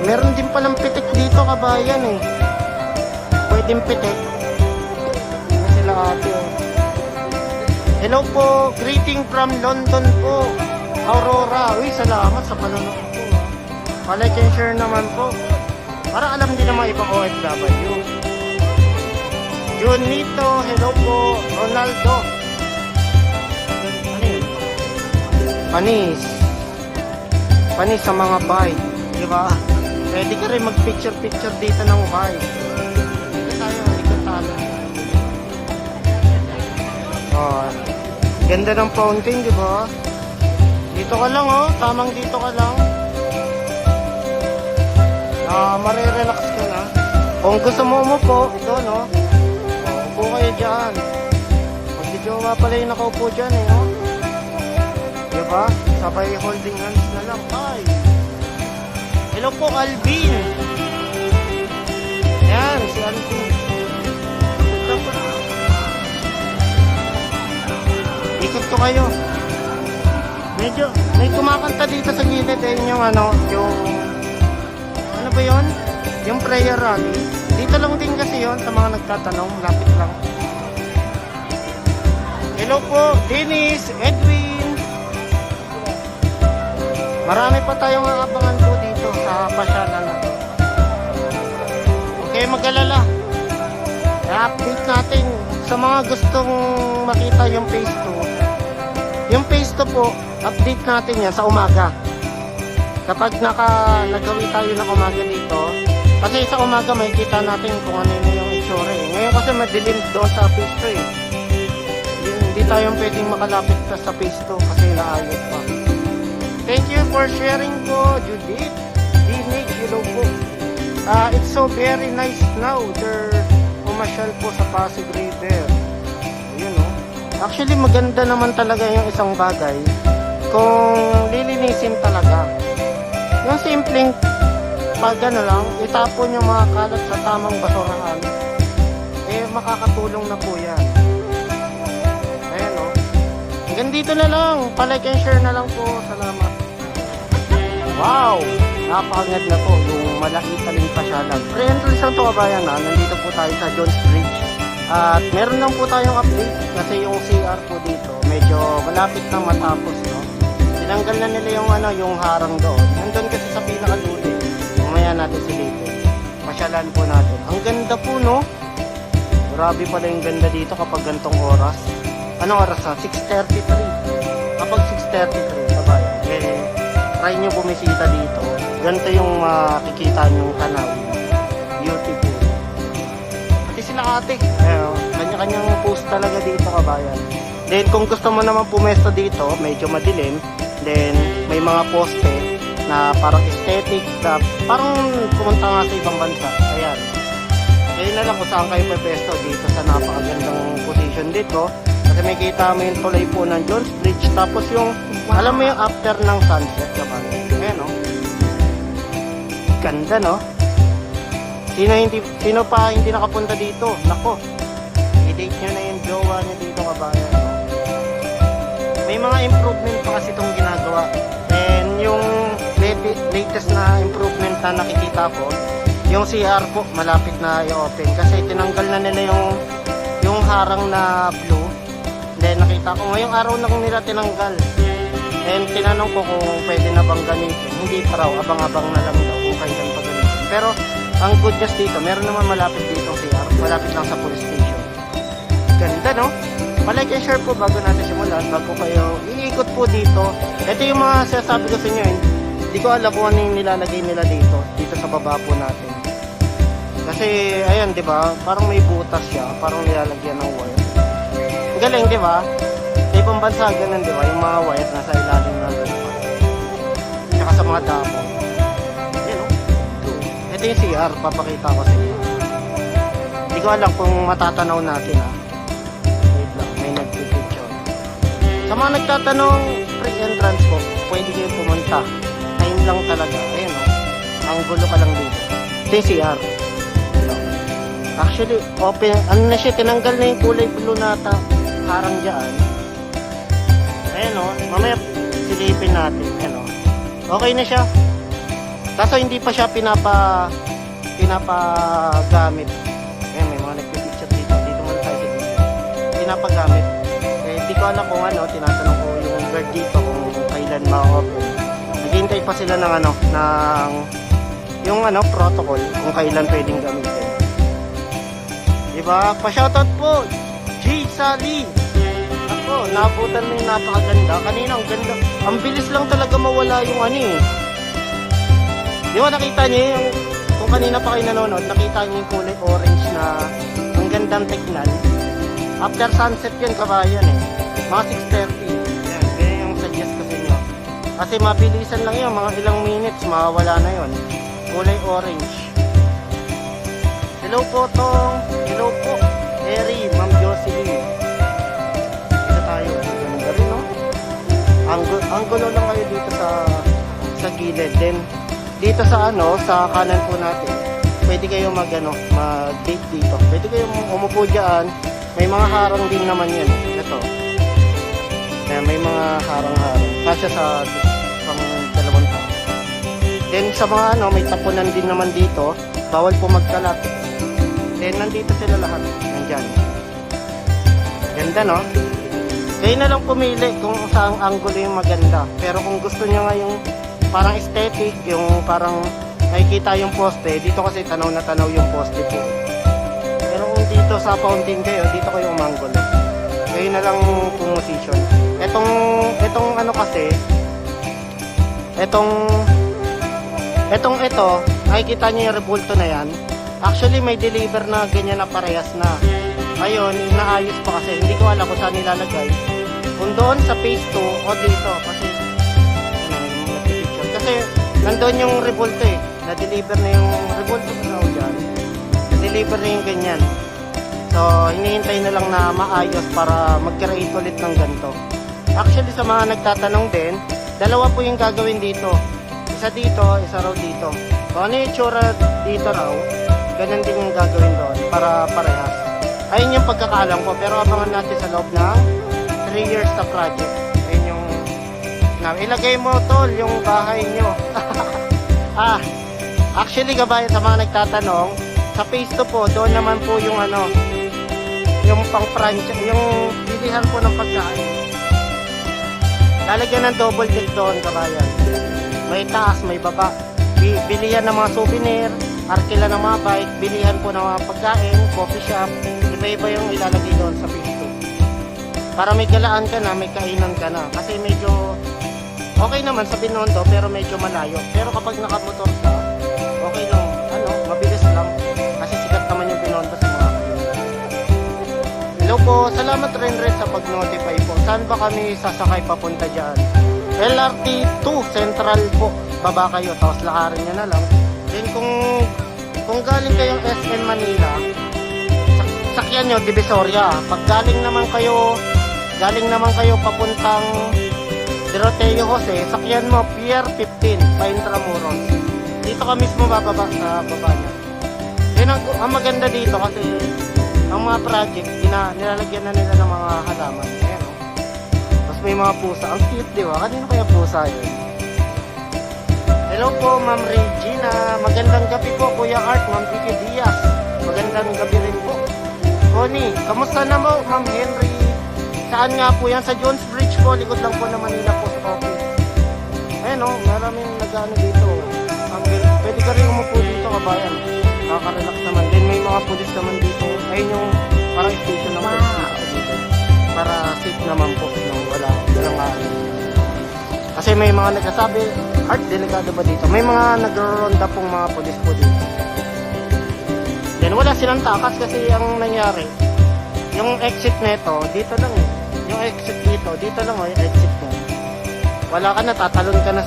Meron din palang pitik dito kabayan eh. Pwedeng pitik. Ano sila ate oh. Hello po, greeting from London po. Aurora, uy salamat sa panonood po ah. Palike and share naman po. Para alam din ng mga ibang OFW. Junito, hello po. Ronaldo. Ano yun? Panis sa mga bike. Diba? Pwede ka rin mag-picture dito ng bike. Dito tayo, ikot tayo. Oh, ganda ng fountain, diba? Dito ka lang, oh. Tamang dito ka lang. Marirelax ka na. Kung gusto mo po, ito, no? Upo kayo dyan. Magdijowa pala yung nakaupo dyan eh, no? Diba? Sabay holding hands na lang. Ay! Hello po, Alvin! Yan, si Alvin. Ikot ko kayo. Medyo, may kumakanta dito sa gilid eh, yung ano ba yun? Yung prayer rally. Dito lang din kasi yon sa mga nagtatanong, lapit lang. Hello po, Dennis, Edwin. Marami pa tayong aabangan po dito sa pasyalan na to. Okay, mag-alala. I-update natin sa mga gustong makita yung phase 2. Yung phase 2 po, update natin yan sa umaga. Kapag nagawi tayo ng umaga dito, kasi sa umaga may kita natin kung ano yung itsura eh. Ngayon kasi madilim doon sa phase 2 eh. Hindi tayo pwedeng makalapit sa phase 2 kasi naayos pa. Thank you for sharing po, Judith. Dinig, hello po. It's so very nice now. They're pumasyal po sa Pasig River. Ayun oh. Actually, maganda naman talaga yung isang bagay kung lilinisin talaga. Yung simpleng pag ano lang, itapon yung mga kalat sa tamang basurahan, eh makakatulong na po yan. Ayan o. Hanggang dito na lang. Palike and share na lang po. Salamat. Wow! Napakagad na po yung Malaitaling Pasyalan. Pre-entrance lang to kabayan na. Nandito po tayo sa Jones Bridge. At meron lang po tayong update kasi yung CR po dito medyo malapit na matapos, no? Tinanggal na nila yung yung harang doon. Nandun kasi sa pinakadulo. Mamaya natin silipin. Pasyalan po natin. Ang ganda po, no? Grabe pala yung ganda dito kapag gantong oras. Anong oras na? 6:33. Kapag 6:33, kabayan, eh, try nyo bumisita dito. Ganito yung makikita nyong tanawin. Beautiful. Pati sila ate. Kanya-kanyang post talaga dito, kabayan. Then, kung gusto mo naman pumesto dito, medyo madilim. Then, may mga poste na parang aesthetic, na parang pumunta nga sa ibang bansa. Ayan. Kaya na lang kung saan kayo pepesto dito sa napakagandang position dito. Kasi may kita mo yung tulay po ng Jones Bridge. Tapos yung, alam mo yung after ng sunset, kabayan. Ayan, no? Ganda, no? Sino pa hindi nakapunta dito? Nako, i-date nyo na yung jowa nyo dito, kabayan, no? May mga improvement pa kasi itong ginagawa. And yung latest na improvement na nakikita ko, yung CR po, malapit na i-open. Kasi tinanggal na nila yung harang na blue. Then nakita ko, ngayong araw na kung nila tinanggal. And tinanong ko kung pwede na bang gamitin. Hindi pa raw, abang-abang na lang daw kung kailan pa gamitin. Pero ang good news dito, meron naman malapit dito CR. Malapit lang sa police station. Ganda, no? Palike and share po bago natin simulan, bago kayo iikot po dito. Ito yung mga sinasabi ko sa inyo, hindi ko alam kung ano yung nilalagay nila dito sa baba po natin. Kasi, ayan, di ba, parang may butas siya, parang nilalagyan ng wire. Ang galing, di ba? Sa ibang bansa, ganun, di ba, yung mga wire nasa ilalim ng lupa. Tsaka sa mga damo. Ayan, no? Ito yung CR, papakita ko sa inyo. Hindi ko alam kung matatanaw natin, ha. May nagpipicture. Sa mga nagtatanong, free entrance po, pwede kayo pumunta. Time lang talaga. Ayun, no? Ang gulo ka lang dito. Ito yung CR. Actually, open, ano na siya, tinanggal na yung kulay blue na harang dyan. Ayun, no? Mamaya silipin natin. Ayun, no? Okay na siya. Kaso hindi pa siya pinapagamit. Ayun, may mga nagpipicture dito. Dito muna tayo sa dito. Pinapagamit. Eh, di ko alam kung tinatanong ko yung guard dito kung kailan ma-open. Naghihintay pa sila ng yung protocol kung kailan pwedeng gamitin. Diba? Pa-shoutout po, G. Sally. Ako, naabutan mo yung napakaganda. Kanina, ang ganda. Ang bilis lang talaga mawala yung Di ba nakita niyo yung, kung kanina pa kayo nanonood, nakita niyo yung kulay orange na ang gandang tignan. After sunset yun, kabayan eh. Mga 6:30. Yan, ganyan yung suggest ko sa inyo. Kasi mabilisan lang yun, mga ilang minutes, mawawala na yun. Kulay orange. Hello po, Tong. Hello po, Eri, Ma'am Jocelyn. Dito tayo. Ganda rin, no? Ang gulo lang kayo dito sa gilid. Then, dito sa sa kanan po natin, pwede kayo mag-date dito. Pwede kayo umupo dyan. May mga harang din naman yan. Ito. Kaya may mga harang-harang. Kasya sa pang dalawang tao. Then, sa mga may tapunan din naman dito, bawal po magkalat. Then, nandito sila lahat. Nandyan. Ganda, no? Kayo na lang pumili kung saang angulo yung maganda. Pero kung gusto nyo nga yung parang aesthetic, yung parang nakikita yung poste, dito kasi tanaw na tanaw yung poste po. Pero kung dito sa fountain kayo, dito kayo umangulo. Kayo na lang pumosisyon. Etong kasi, ito, nakikita nyo yung rebulto na yan. Actually, may deliver na ganyan na parehas na. Ngayon, inaayos pa kasi. Hindi ko alam kung saan nilalagay. Kung doon sa phase 2 o dito. Kasi, kasi nandun yung rebulto eh. Na-deliver na yung rebulto ko na dyan. Na-deliver na yung ganyan. So, hinihintay na lang na maayos para mag-create ulit ng ganito. Actually, sa mga nagtatanong din, dalawa po yung gagawin dito. Isa dito, isa raw dito. So, ano yung itsura dito raw, ganun din yung gagawin doon para parehas. Ayun yung pagkakaalam ko, pero abangan natin sa loob ng 3 years na project. Ayun yung, ilagay mo tol, yung bahay nyo. Actually, kabayan, sa mga nagtatanong, sa phase 2 po, doon naman po yung yung pang-franchise, yung bilihan po ng pagkain. Lalagyan ng double deck doon, kabayan. May taas, may baba. Bilihan ng mga souvenir, arkila ng mga bike, bilihan po ng mga pagkain, coffee shop. Iba-iba yung ilalagay doon sa phase 2. Para may galaan ka na, may kainan ka na. Kasi medyo okay naman sa Binondo, pero medyo malayo. Pero kapag nakamotor ka, okay lang, mabilis lang. Kasi sikat naman yung Binondo sa mga kainan. Hello po, salamat rin sa pag-notify po. Saan ba kami sasakay papunta dyan? LRT 2 Central po. Baba kayo, tapos lakarin nyo na lang. Then kung galing kayong SM Manila, sakyan nyo Divisoria. Pag galing naman kayo papuntang Doroteo Jose, sakyan mo Pier 15 pa Intramuros. Dito ka mismo bababa sa baba niya. Then ang maganda dito kasi ang mga project nilalagyan na nila ng mga halaman. Ayan, oh. Tapos may mga pusa. Ang cute, di ba? Kanino kaya pusa yun? Hello po, Ma'am Regina. Magandang gabi po, Kuya Art, Ma'am Vicky Diaz. Magandang gabi rin po. Connie, kamusta na mo, Ma'am Henry? Saan nga po yan? Sa Jones Bridge po, likod lang po na Manila Post Office. Ayan o, maraming nag-ano dito. Pwede ka rin umupo dito, kabayan. Nakaka-relax naman. Then may mga pulis naman dito. Ayun yung parang station ng pulis dito. Para safe naman po. Walang kasi may mga nagsasabi, Art, delikado ba dito? May mga nagro-ronda pong mga pulis po dito. Then wala silang takas kasi ang nangyari, yung exit neto, dito lang eh. Yung exit dito lang yung exit mo. Wala ka na, tatalon ka na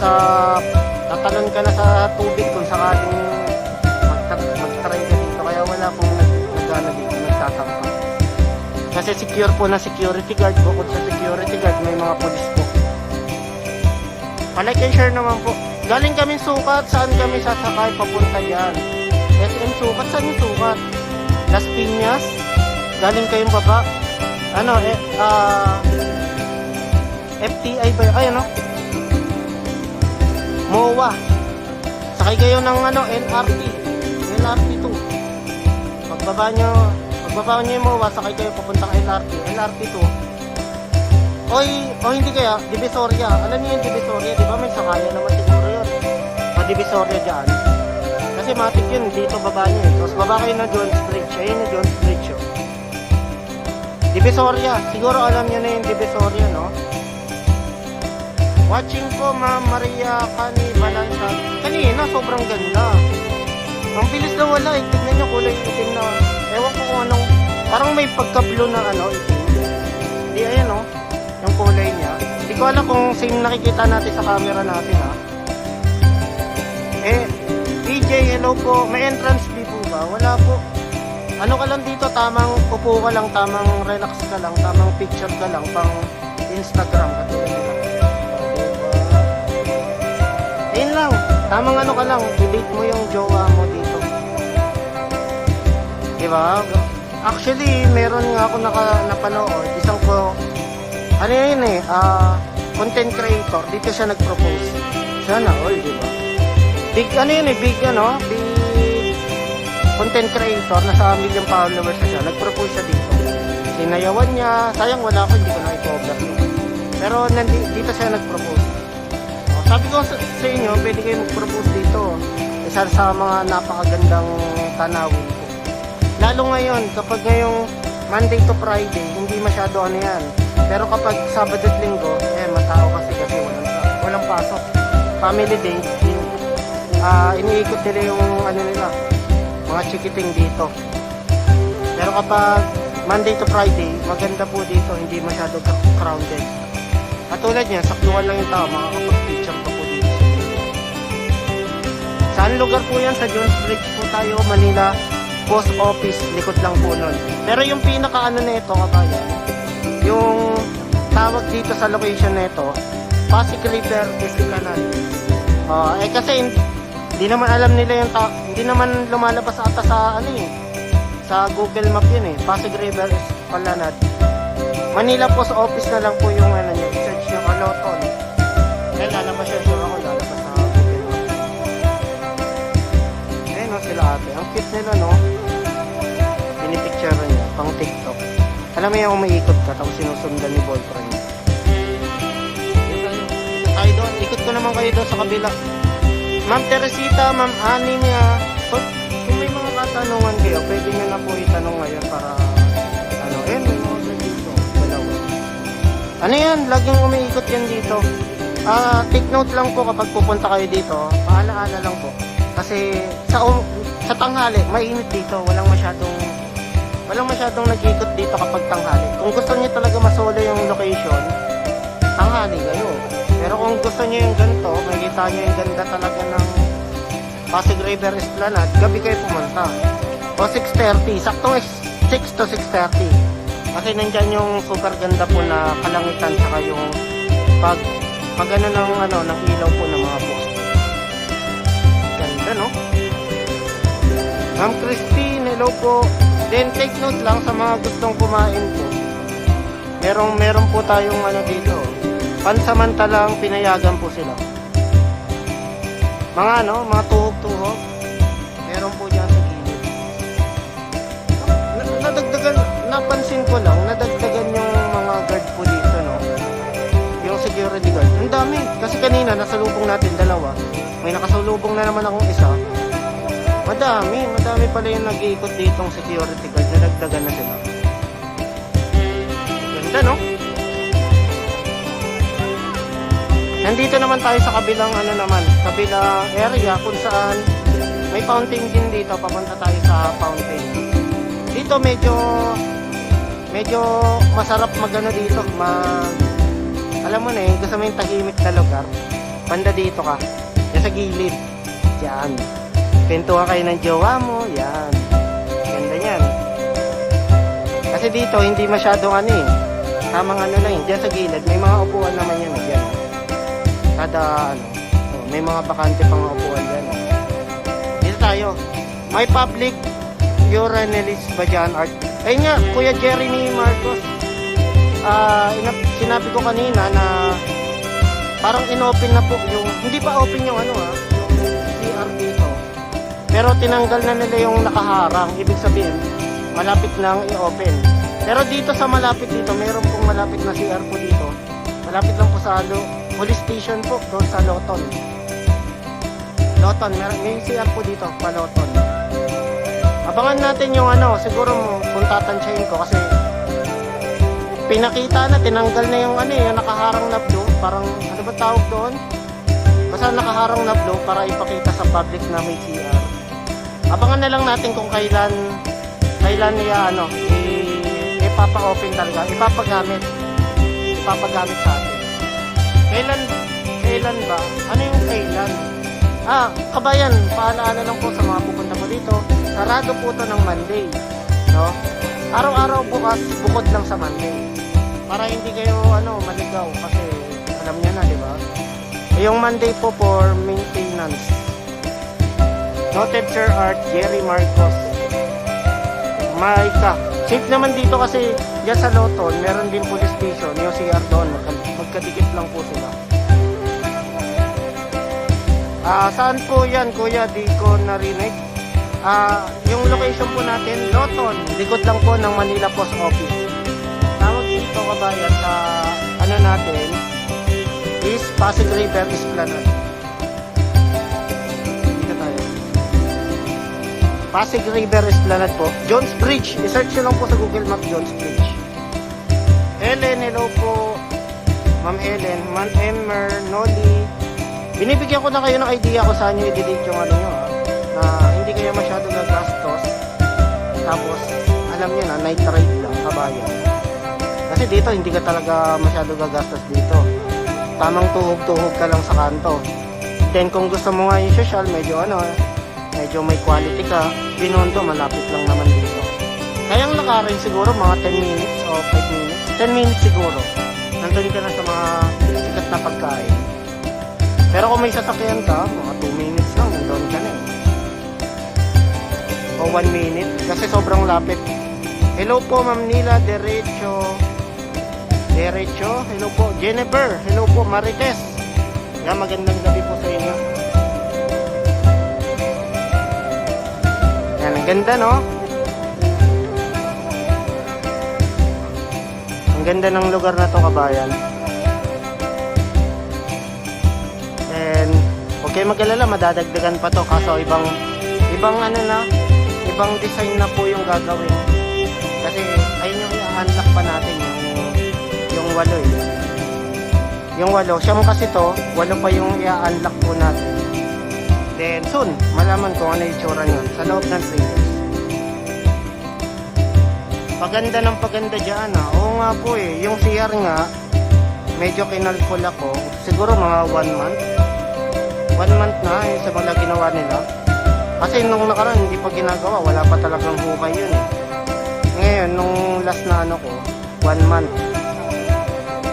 sa tubig kung sakaling mag-try ka dito. Kaya wala pong nagana dito, nagtatangka. Kasi secure po na security guard. Bukod sa security guard, may mga pulis po. Like and share naman po. Galing kami Sukat, saan kami sasakay papunta dyan? SM Sukat, saan yung Sukat? Las Piñas, galing kayong baba. FTI ba? Ay, MOA. Sakay kayo ng LRT 2. Pagbaba nyo yung MOA, sakay kayo papuntang LRT 2. Hindi kaya, Divisoria. Alam niyo yung Divisoria, di ba? May sakaya naman siguro yun. Divisoria dyan. Kasi matik yun, dito baba niyo eh. Tapos baba kayo ng Jones Bridge. Ayun yung Jones Bridge yun. Divisoria. Siguro alam niyo na yung Divisoria, no? Watching po, Ma'am Maria Cani Balanza. Kanina, sobrang ganda. Ang bilis na wala eh. Tignan niyo kulay itim na. Ewan ko kung anong, parang may pagka-blue na itim. Di, ayan, no? Yung kulay niya. Hindi ko alam kung same nakikita natin sa camera natin, ha. PJ, hello po. May entrance fee po ba? Wala po. Ano ka lang dito, tamang upo ka lang, tamang relax ka lang, tamang picture ka lang, pang Instagram katulad nila. Ayun lang, tamang ka lang, i-date mo yung jowa mo dito. Diba? Actually, meron nga ako napanood, isang content creator, dito siya nag-propose. Sana all, diba? Big content creator, nasa million followers na siya, nag-propose siya dito. Sinayawan niya, sayang wala ako, hindi ko na i-cover. Pero dito siya nag-propose. Sabi ko sa inyo, pwede kayo mag-propose dito. Isa sa mga napakagandang tanawin ko. Lalo ngayon, kapag ngayong Monday to Friday, hindi masyado yan. Pero kapag Sabado at Linggo, matao kasi walang pasok. Family day, iniikot nila yung mga chikiting dito. Pero kapag Monday to Friday, maganda po dito, hindi masyado crowded. Katulad niya, saktuhan lang yung tao, makakapag-picture pa po dito. Saan lugar po yan? Sa Jones Bridge po tayo, Manila post office, likod lang po nun. Pero yung pinaka ano na ito, kabayan, yung tawag dito sa location na ito, Pasig River Esplanade. Kasi hindi naman alam nila yung hindi naman lumalabas ata sa ano eh, sa Google Map yun eh, Pasig River Esplanade. Manila Post Office na lang po yung ano nyo, search yung Loton. Dahil lalabas siya, sure ako lalabas sa Google Map. Ayun no, sila ate. Ang cute nila no. Pinipicture niya, pang TikTok. Alam mo yung umiikot ka, tapos sinusundan ni boyfriend niya. Tayo doon, ikot ko naman kayo doon sa kabila. Ma'am Teresita, Ma'am Annie kung may mga katanungan kayo, pwede nyo na po itanong ngayon para may mga dito, dalawa. Ano yan, laging umiikot yan dito. Take note lang po kapag pupunta kayo dito, paalaala lang po. Kasi sa tanghali, mainit dito, walang masyadong nag-ikot dito kapag tanghali. Kung gusto niyo talaga masolo yung location, tanghali kayo. Pero kung gusto niyo yung ganito, makikita niyo yung ganda talaga ng Pasig River Esplanade, gabi kayo pumunta. O 6:30, saktong 6 to 6:30. Kasi nandyan yung super ganda po na kalangitan saka yung pag ng ilaw po ng mga post. Ganda no? Ma'am Christine, hello po. Then take note lang sa mga gustong kumain po. Meron po tayong dito. Pansamantalang pinayagan po sila. Mga tuhog-tuhog. Meron po dyan sa gilid. Napansin ko lang, nadagdagan yung mga guard po dito, no? Yung security guard. Ang dami. Kasi kanina, nasalubong natin dalawa. May nakasalubong na naman akong isa. Madami pala yung nag-iikot ditong security guard. Nadagdagan na sila. Ganda, no? Nandito naman tayo sa kabilang kabilang area kung saan may fountain din dito. Papunta tayo sa fountain. Dito medyo masarap dito. Alam mo na gusto mo yung tahimik na lugar. Banda dito ka. Yan sa gilid. Yan. Pintuhan kayo ng jowa mo. Yan. Ganda yan. Kasi dito hindi masyadong tamang lang. Diyan sa gilid. May mga upuan naman yan. Yan. May mga bakante pang upuan dyan. Dito tayo. May public urinalist ba dyan, Art? Ayun nga, Kuya Jeremy Marcos. Sinabi ko kanina na parang in-open na po yung, hindi pa open yung yung CR dito. Pero tinanggal na nila yung nakaharang. Ibig sabihin, malapit nang i-open. Pero dito sa malapit dito, mayroon pong malapit na CR po dito. Malapit lang po sa police station po, doon sa Loton. May CR po dito, pa Loton. Abangan natin yung siguro kung tatansyahin ko kasi pinakita na, tinanggal na yung yung nakaharang na blue, parang ba tawag doon? Basta nakaharang na blue para ipakita sa public na may CR. Abangan na lang natin kung kailan niya ipapa-open talaga, ipapagamit sa atin. Kailan ba? Ano yung kailan? Kabayan, paalaala lang po sa mga pupunta mo dito. Sarado po ito ng Monday. No? Araw-araw bukas, bukod lang sa Monday. Para hindi kayo maligaw kasi alam niya na, di ba? Yung Monday po for maintenance. Noted Sir Art, Jerry Marcos. Maika. Safe naman dito kasi dyan sa Loton, meron din police station. Yung CR doon, magkadikit lang po sila. Saan po yan, Kuya? Di ko narinig. Yung location po natin, Loton. Likod lang po ng Manila Post Office. Tawag dito, kabayan, sa natin is Pasig River Esplanade. Dito tayo. Pasig River Esplanade po. Jones Bridge. I-search nyo lang po sa Google Map, Jones Bridge. Helen, hello po. Ma'am Helen, Ma'am Emmer, Noli. Binibigyan ko na kayo ng idea kung saan nyo i-delete yung nyo na hindi kayo masyado gagastos. Tapos, alam nyo na, night ride lang, kabayan. Kasi dito, hindi ka talaga masyado gagastos dito. Tamang tuhog-tuhog ka lang sa kanto. Then, kung gusto mo nga yung social, medyo medyo may quality ka, Binondo, malapit lang naman dito. Kayang lakarin siguro mga 10 minutes o 5 minutes. 10 minutes siguro. Nandun ka na sa mga sikat na pagkain. Pero kung may sasakyan ka, mga 2 minutes lang, nandun ka na eh. O 1 minute, kasi sobrang lapit. Hello po, Ma'am Nila, Derecho. Hello po, Jennifer. Hello po, Marites. Yan, magandang gabi po sa inyo. Yan, ang ganda, no? Ang ganda ng lugar na to, kabayan. And huwag kayo mag-alala, madadagdagan pa to. Kaso ibang design na po yung gagawin. Kasi ayun yung i-unlock pa natin yung 8 eh. Yung 8, siyam kasi to, 8 pa yung i-unlock po natin. Then soon, malaman ko ano yung itsura nyo sa loob ng 3 years. Paganda ng paganda dyan ah. Oo nga po eh. Yung CR nga, medyo kinalkul ako. Siguro mga 1 month. 1 month na yung sa mga ginawa nila. Kasi nung nakaraan hindi pa ginagawa. Wala pa talagang hukay yun eh. Ngayon, nung last na ano ko, 1 month.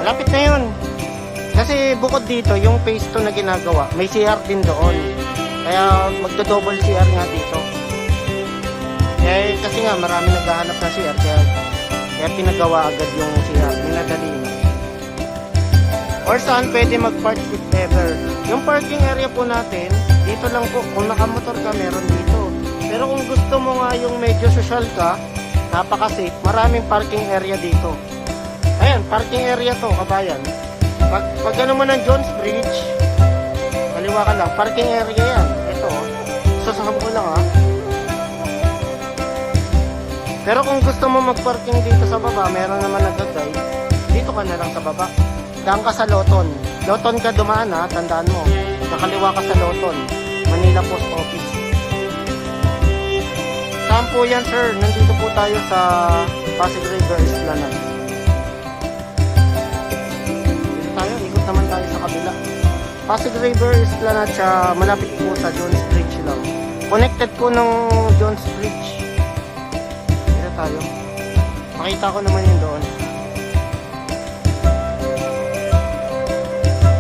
Malapit na yun. Kasi bukod dito, yung phase 2 na ginagawa, may CR din doon. Kaya magdo-double CR nga dito. Kasi nga marami naghahanap na CR kaya pinagawa agad yung CR, minadali na. Or saan pwede mag-park if ever. Yung parking area po natin, dito lang po, kung nakamotor ka meron dito. Pero kung gusto mo nga yung medyo social ka, napaka-safe, maraming parking area dito. Ayan, parking area to, kabayan. Pag ano mo ng Jones Bridge, kaliwa ka lang, parking area yan. Ito, sasakam ko lang ha. Pero kung gusto mo mag-parking dito sa baba, meron naman nagagay, dito ka na lang sa baba. Daan ka sa Loton. Loton ka dumaan ha, tandaan mo. Nakaliwa ka sa Loton, Manila Post Office. Saan po yan sir? Nandito po tayo sa Pasig River Esplanade. Dito tayo, ikot naman tayo sa kabila. Pasig River Esplanade siya, malapit po sa Jones Bridge lang. Connected po ng Jones Bridge. Tayo. Makita ko naman yun doon.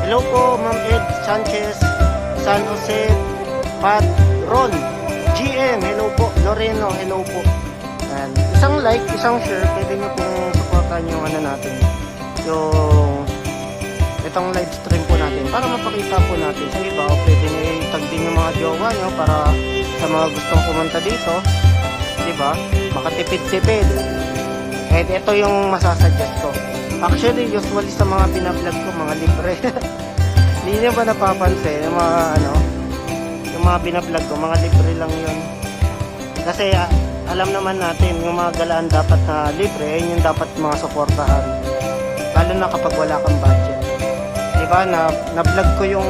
Hello po, Ma'am Ed Sanchez, San Jose, Pat, Ron, GM, hello po, Loreno, hello po. And isang like, isang share, pwede nyo pong supportan yung ano natin, yung itong live stream po natin para mapakita po natin sa iba o pwede nyo i-tag din yung mga jowa nyo para sa mga gustong pumunta dito. Diba? Makatipid-tipid. Eh, ito yung masasuggest ko. Actually, usually sa mga binablog ko, mga libre. Hindi nyo ba napapansin? Yung mga, yung mga binablog ko, mga libre lang yun. Kasi, alam naman natin, yung mga galaan dapat na libre, yun yung dapat mga suportahan. Lalo na kapag wala kang budget. Diba? Na-vlog ko yung,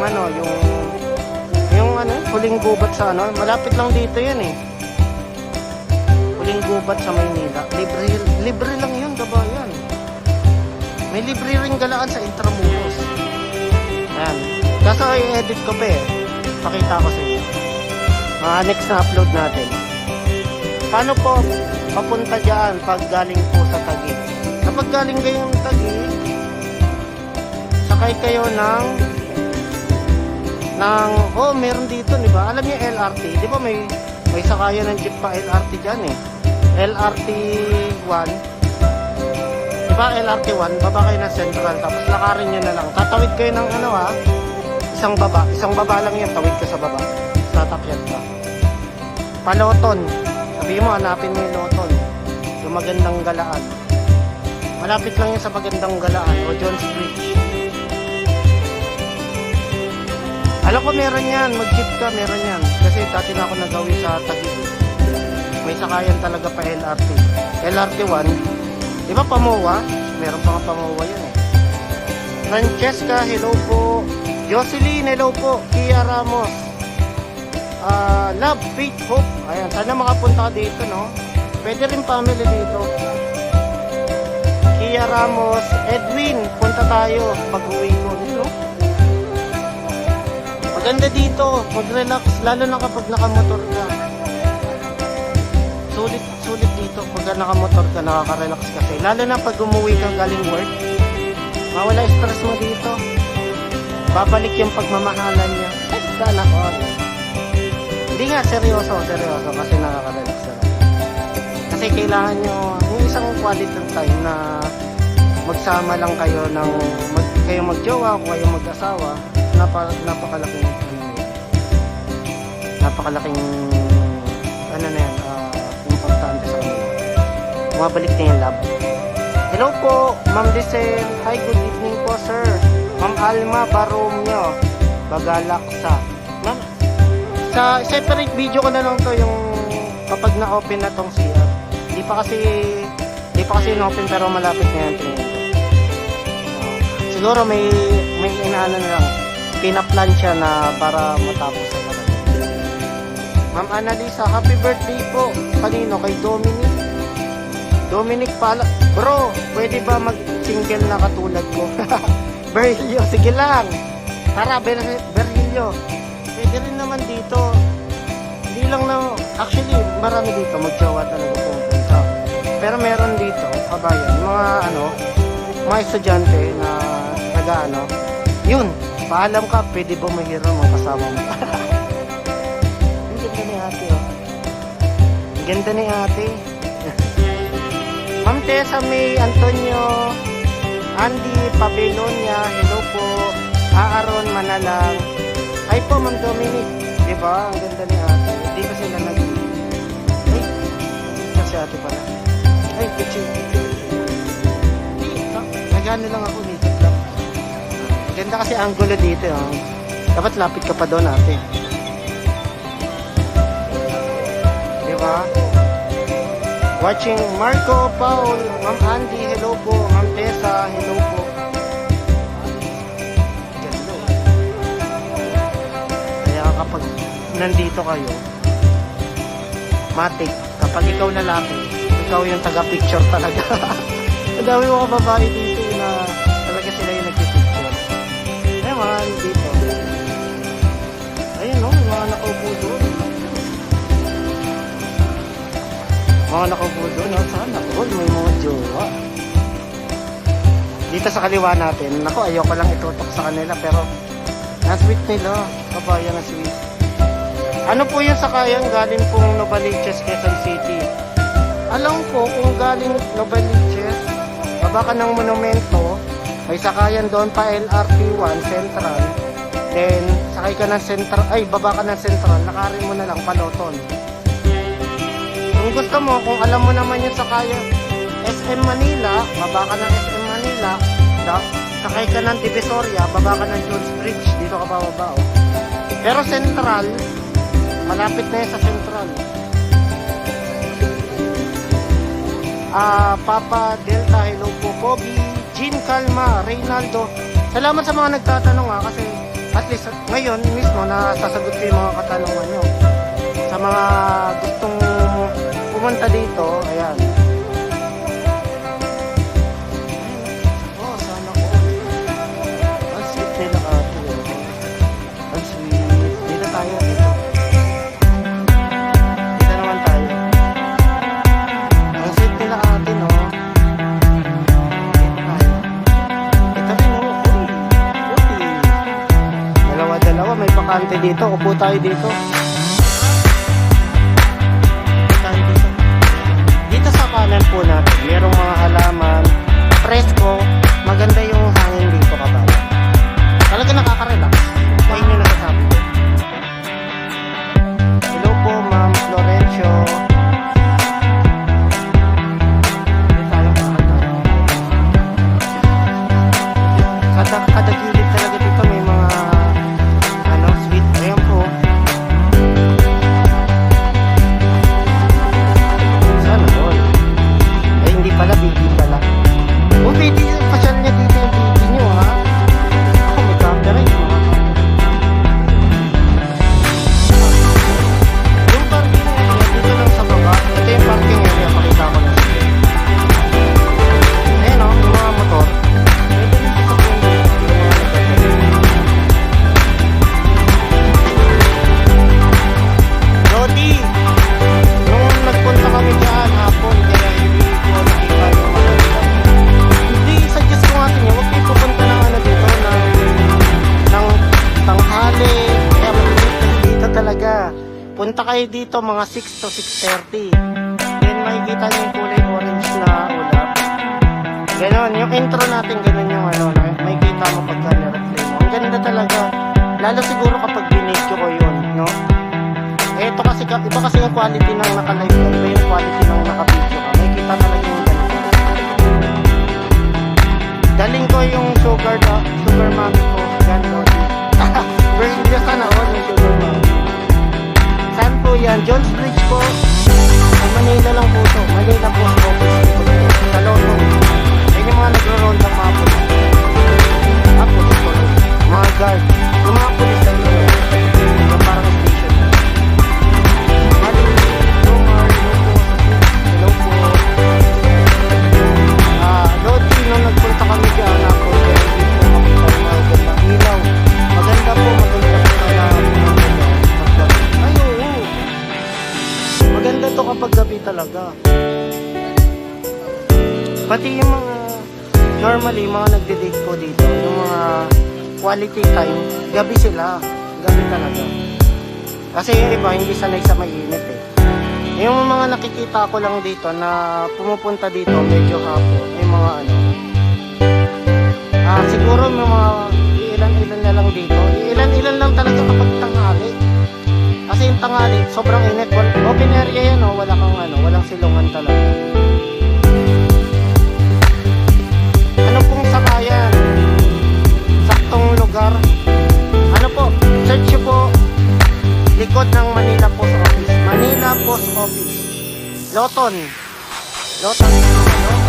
huling gubat sa malapit lang dito yan eh. Huling gubat sa Maynila. Libre lang yun, kabayan. May libre ring galaan sa Intramuros. Ayan. Kaso i-edit ko pa eh. Pakita ko sa inyo. Next na upload natin. Paano po papunta dyan pag galing po sa Taguig? Kapag galing kayong Taguig, sakay kayo ng meron dito, di ba? Alam niyo LRT, di ba may sakayan ng jeep pa LRT dyan eh. LRT 1. Diba LRT 1? Baba kayo ng Central. Tapos lakarin nyo na lang. Tatawid kayo ng isang baba. Isang baba lang yan. Tawid ka sa baba. Tatakyan ka. Paloton. Sabihin mo, hanapin mo yung Loton. Yung magandang galaan. Malapit lang yan sa magandang galaan. O Jones Bridge. Alam ko meron yan. Mag-jeep ka, meron yan. Kasi dati na ako nagawi sa Taguig. May sakayan talaga pa LRT. LRT 1. Diba Pamoa? Meron pa nga Pamoa yun eh. Francesca, hello po. Jocelyn, hello po. Kia Ramos. Love, Faith, Hope. Ayan, sana makapunta ka dito, no? Pwede rin family dito. Kia Ramos. Edwin, punta tayo pag-uwi ko. No? Maganda dito. Mag-relax. Lalo na kapag nakamotor ka. sulit dito. Pag nakamotor ka, nakaka-relax kasi. Lalo na pag umuwi ka galing work, mawala stress mo dito. Babalik yung pagmamahalan niya. Ay, sana all. Hindi nga, seryoso kasi nakaka-relax na. Kasi kailangan nyo yung isang quality time na magsama lang kayo ng kayo magjowa o kayo mag-asawa. Napakalaking importante sa kanila. Bumabalik na yung love. Hello po, Ma'am Desel. Hi, good evening po, sir. Ma'am Alma Baromyo, Bagalaksa. Ma'am, sa separate video ko na lang to yung kapag na-open na tong CR. Di pa kasi na-open pero malapit na yan. Tingin ko. Siguro may inaano na lang. Pinaplan siya na para matapos sa talaga. Ma'am Annalisa, happy birthday po. Kanino? Kay Dominic. Dominic pala. Bro, pwede ba mag-single na katulad ko? Berlio, sige lang. Tara, Berlio. Pwede rin naman dito. Hindi lang na, actually, marami dito. Magjawa talaga pupunta. Pero meron dito, kabayan, mga estudyante na nag-ano. Yun, paalam ka, pwede ba mahiram ang kasama mo? Ang ganda ni ate, oh. Ang ganda ni ate. Ma'am Tessa May Antonio, Andy Pabelonia, hello po. Aaron Manalang. Ay po, Ma'am Dominic. Diba? Ang ganda ni ate. Hindi pa sila ay, kasi ate pala. Ay, picture. Nagano lang ako dito. Ganda kasi angulo dito. Oh. Dapat lapit ka pa doon ate. Diba? Watching Marco Paul, Ma'am Andy, hello po. Ma'am Tessa, hello po. Ganda. Kaya kapag nandito kayo, matik, kapag ikaw lalaki, ikaw yung taga-picture talaga. Ang dami mga babae dito na talaga sila yung nagpipicture. Ay, mga dito. Ayun, no, mga nakaupo doon. Mga nakaupo doon, no, sana all may mga jowa. Dito sa kaliwa natin, naku, ayoko lang itutok sa kanila, pero ang sweet nila, kabayan na sweet. Ano po yung sakayan galing pong Novaliches, Quezon City? Alam ko kung galing Novaliches, baba ka ng monumento, may sakayan doon pa LRT 1 Central. Then, sakay ka ng Central, baba ka ng Central, nakarin mo na lang Paloton. Kung gusto mo, kung alam mo naman yung sakayan, SM Manila, baba ka ng SM Manila, sakay ka ng Divisoria, baba ka ng Jones Bridge, dito ka bababa, oh. Pero Central, malapit na yun sa Central. Papa Delta, hello po. Kobe, Jean Calma, Reynaldo. Salamat sa mga nagtatanong kasi at least ngayon mismo nasasagot ko yung mga katanungan nyo. Sa mga gustong pumunta dito, ayan. Oh, sana ko. Ang sweet nila ate. Ang sweet. Dito tayo, dito. Dito naman tayo. Ang sweet nila ate, no? Dito tayo. Ito rin, no? Uy. Dalawa-dalawa. May bakante dito. Upo tayo dito. Kanan po natin, merong mga halaman, presko, maganda yung hangin dito kabala. Talaga nakaka-relax. Ayun yung nasasabi ko. Hello po, Ma'am Florencio. Kada gilid talaga dito may mga sweet. Ayan po. Sana all. Hindi pala, baby pala. punta kayo dito mga 6 to 6:30. Then makikita niyo yung kulay orange na ulap. Ganon, yung intro natin, ganon yung ano, makikita mo pagka na-replay mo. Ang ganda talaga. Lalo siguro kapag binidyo ko yun, no? Eh, ito kasi, iba kasi yung quality ng naka-live ka, iba yung quality ng naka-video ka. Makikita talaga yung ganito. Daling ko yung sugar mommy ko, gano'n. Version niya sana all yung sugar mommy. Saan po yan? Jones Bridge po. Sa Manila lang po to. Manila po sa office ko. Sa Lolo. Ayun yung mga nagro-roll ng mga pulis. Mga guard. Yung mga pulis na yun. Yung parang station. Hello po. Lodi, nung nagpunta kami dyan, ako, maganda ilaw. Maganda po na ay, oo. Maganda to kapag gabi talaga. Pati yung mga, normally, mga nagde-date ko dito, yung mga quality time, gabi sila. Gabi talaga. Kasi yung iba, hindi sanay sa mainit eh. Yung mga nakikita ko lang dito na pumupunta dito medyo hapon, yung mga ano. Siguro may mga ilan-ilan na lang dito. Ilan-ilan lang talaga kapag tanghali. Kasi yung tanghali, sobrang init. Open area yan, oh. Wala kang ano, walang silungan talaga. Ano pong sakayan? Saktong lugar. Ano po? Search nyo po. Likod ng Manila Post Office. Manila Post Office. Loton. Loton. Ano?